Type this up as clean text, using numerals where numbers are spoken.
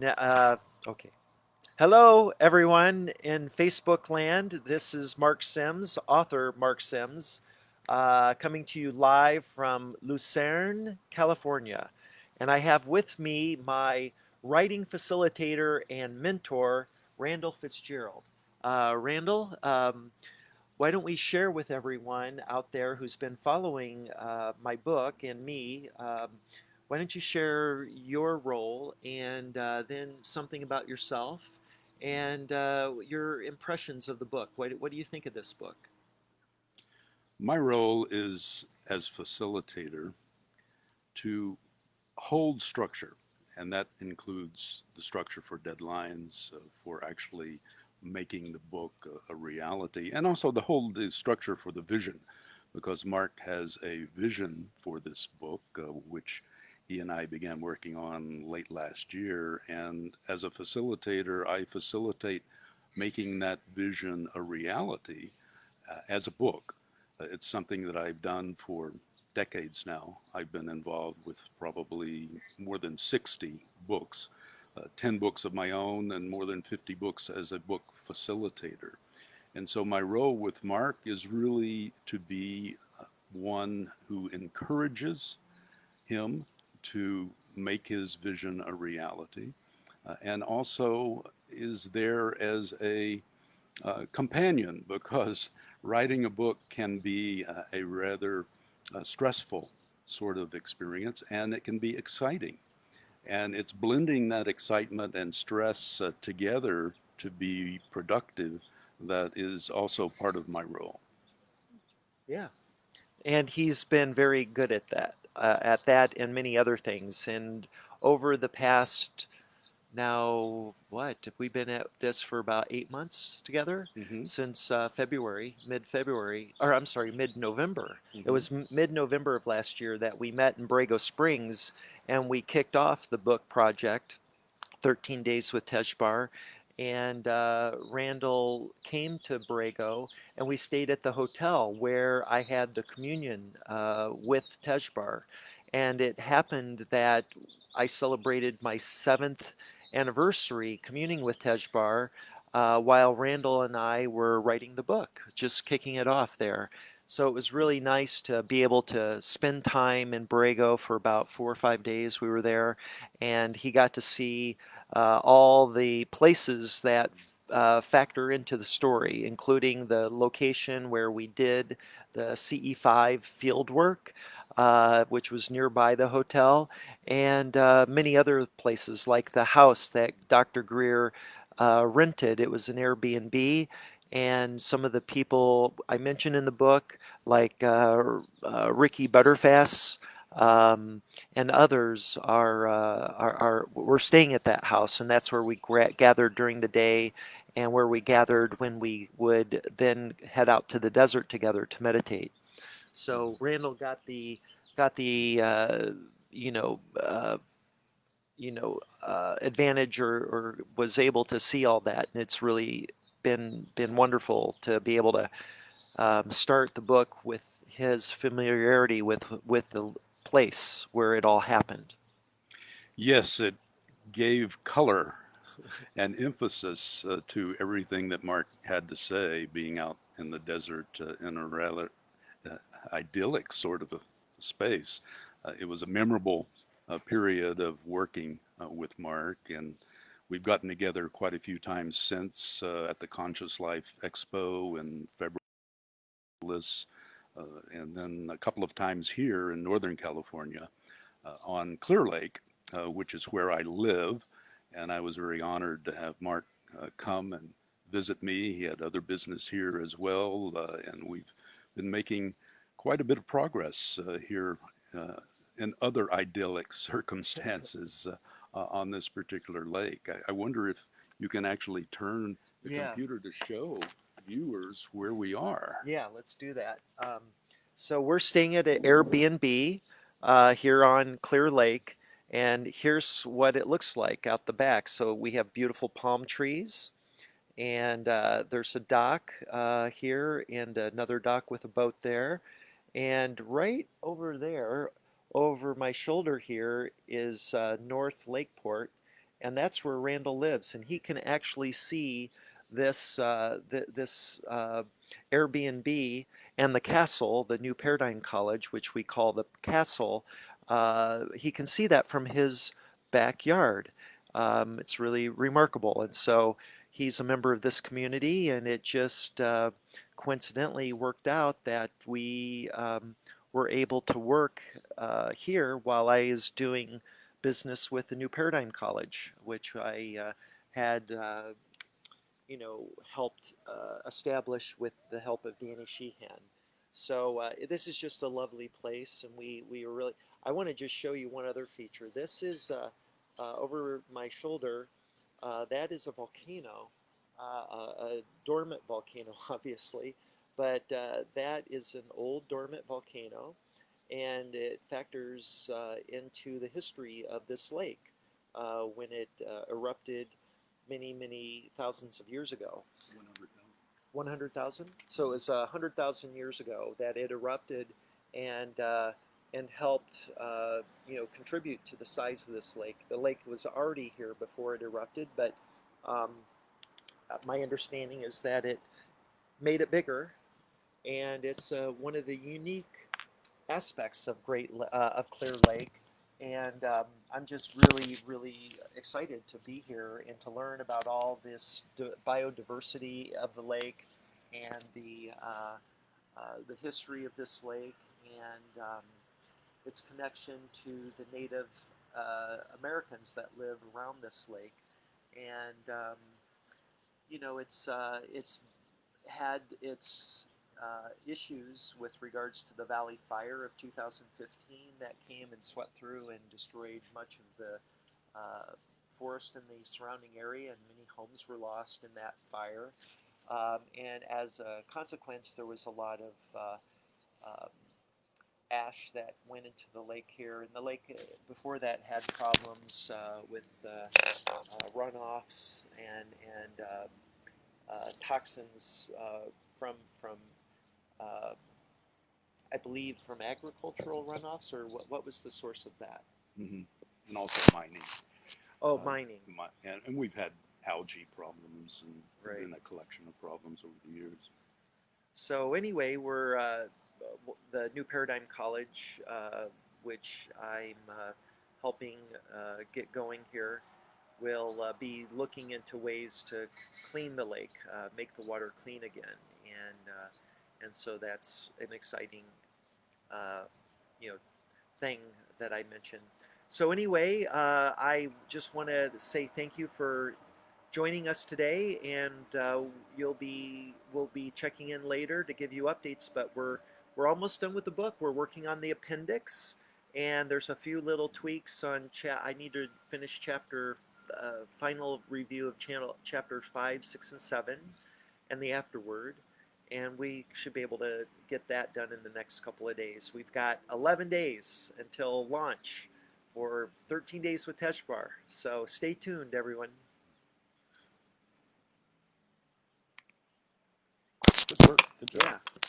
N- Uh, okay. Hello, everyone in Facebook land. This is Mark Sims, author Mark Sims, coming to you live from Lucerne, California. And I have with me my writing facilitator and mentor, Randall Fitzgerald. Randall, why don't we share with everyone out there who's been following my book and me? Why don't you share your role and then something about yourself and your impressions of the book? What do you think of this book? My role is as facilitator to hold structure, and that includes the structure for deadlines, for actually making the book a reality, and also the structure for the vision, because Mark has a vision for this book, which he and I began working on late last year. And as a facilitator, I facilitate making that vision a reality as a book. It's something that I've done for decades now. I've been involved with probably more than 60 books, 10 books of my own, and more than 50 books as a book facilitator. And so my role with Mark is really to be one who encourages him to make his vision a reality, and also is there as a companion, because writing a book can be a rather stressful sort of experience, and it can be exciting. And it's blending that excitement and stress together to be productive that is also part of my role. Yeah. And he's been very good at that and many other things. And over the past now, what have we been at this for about 8 months together Hmm. since February, mid-February, or I'm sorry, mid-November. It Hmm. was mid-November of last year that we met in Brago Springs and we kicked off the book project, 13 Days with Tezjbar. And Randall came to Brago, and we stayed at the hotel where I had the communion with Tezjbar. And it happened that I celebrated my seventh anniversary communing with Tezjbar while Randall and I were writing the book, just kicking it off there. So it was really nice to be able to spend time in Borrego for about 4 or 5 days. We were there, and he got to see all the places that factor into the story, including the location where we did the CE5 field work, which was nearby the hotel, and many other places like the house that Dr. Greer rented. It was an Airbnb. And some of the people I mentioned in the book, like Ricky Butterfass, um, and others are we're staying at that house, and that's where we gathered during the day, and where we gathered when we would then head out to the desert together to meditate. So Randall got the you know uh, advantage, or was able to see all that, and it's really been wonderful to be able to start the book with his familiarity with the place where it all happened. Yes, it gave color and emphasis to everything that Mark had to say, being out in the desert in a rather uh, idyllic sort of a space. It was a memorable period of working with Mark, and we've gotten together quite a few times since at the Conscious Life Expo in February, uh, and then a couple of times here in Northern California on Clear Lake, which is where I live. And I was very honored to have Mark come and visit me. He had other business here as well, and we've been making quite a bit of progress here uh, in other idyllic circumstances on this particular lake. I wonder if you can actually turn the Yeah, computer to show viewers where we are. yeah, let's do that. So we're staying at an Airbnb here on Clear Lake, and here's what it looks like out the back. So we have beautiful palm trees, and there's a dock here, and another dock with a boat there. And right over there, over my shoulder here, is North Lakeport. and that's where Randall lives, and he can actually see this Airbnb and the castle, the New Paradigm College, which we call the castle. He can see that from his backyard. It's really remarkable, and so he's a member of this community, and it just coincidentally worked out that we were able to work here while I was doing business with the New Paradigm College, which I had helped establish with the help of Danny Sheehan. So this is just a lovely place, and we were really. I want to just show you one other feature. This is over my shoulder. That is a volcano, a dormant volcano, obviously, but that is an old dormant volcano, and it factors into the history of this lake when it erupted many thousands of years ago. 100,000. So it was 100,000 years ago that it erupted, and helped contribute to the size of this lake. The lake was already here before it erupted, but um, my understanding is that it made it bigger, and it's one of the unique aspects of Clear Lake, and I'm just really excited to be here and to learn about all this biodiversity of the lake and the history of this lake and its connection to the Native Americans that live around this lake, and it's had its issues with regards to the Valley Fire of 2015 that came and swept through and destroyed much of the forest in the surrounding area, and many homes were lost in that fire. And as a consequence, there was a lot of ash that went into the lake here. And the lake before that had problems with runoffs and toxins from I believe from agricultural runoffs, or what was the source of that? Mm-hmm. And also mining. Oh, mining. And we've had algae problems and Right. been a collection of problems over the years. So anyway, we're the New Paradigm College, which I'm helping get going here, will be looking into ways to clean the lake, make the water clean again, and so that's an exciting thing that I mentioned. So anyway, I just want to say thank you for joining us today, and we'll be checking in later to give you updates. But we're almost done with the book. We're working on the appendix, and there's a few little tweaks on I need to finish final review of chapters 5, 6, and 7, and the afterword. And we should be able to get that done in the next couple of days. We've got 11 days until launch for 13 days with Tezjbar. So stay tuned, everyone. Good work. Good job. Yeah.